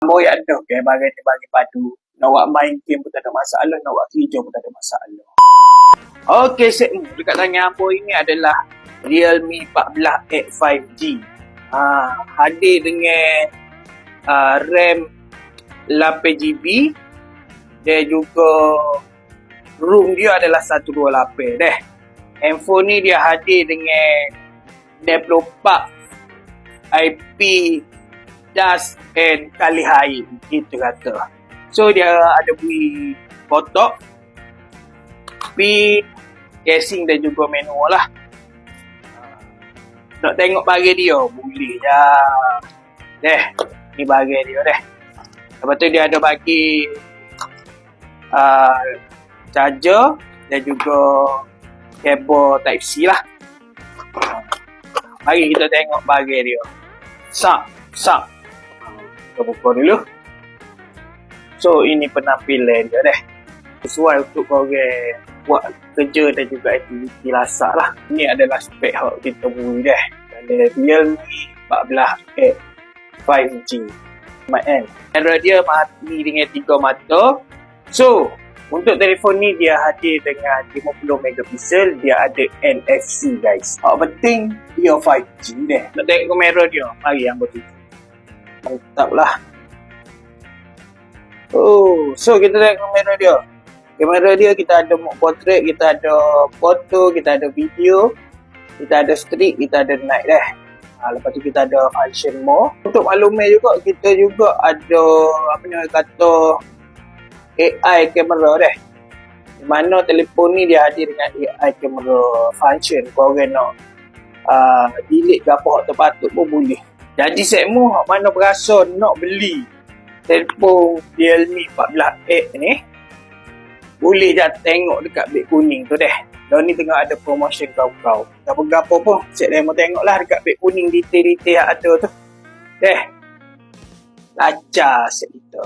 Boy ada okay, bagi padu. Nak buat main game pun tak ada masalah, nak buat kerja pun tak ada masalah. Okey, dekat tangan Boy ini adalah Realme 14X 5G. Hadir dengan RAM 8GB dan juga room dia adalah 128 deh. Handphone ni dia hadir dengan 24 IP dust and kali air gitu kata. So dia ada bui kotak, tapi casing dan juga manual lah. Nak tengok bagi dia boleh je. Deh, ni bagi dia deh. Lepas tu dia ada bagi charger dan juga kabel type C lah. Mari kita tengok bagi dia. Sak. Kita buka dulu. So ini penampilan dia deh. Sesuai untuk korang buat kerja dan juga aktiviti lasak lah. Ini adalah spek yang kita beri deh. Ada Realme 14X 5G. Kamera dia mati dengan 3 mata. So untuk telefon ni dia hadir dengan 50 megapiksel. Dia ada NFC guys. Penting dia 5G deh. Nak tengok kamera dia. Mari yang bertujuh. Mantap lah. So kita tengok kamera dia. Kamera dia kita ada mode portrait, kita ada foto, kita ada video, kita ada streak, kita ada night deh. Lepas tu kita ada function mode. Untuk maklumat juga kita juga ada AI kamera deh. Di mana telefon ni dia hadir dengan AI kamera function. Korang nak delete ke apa tak patut pun boleh. Jadi sekmu mana berasa nak beli telefon Realme 14X ni, boleh je tengok dekat beg kuning tu deh. Dan ni tengah ada promotion kau-kau. Gapo-gapo pun, cik dah mau tengoklah dekat beg kuning detail-detail yang ada tu. Deh. Lajar cik kita.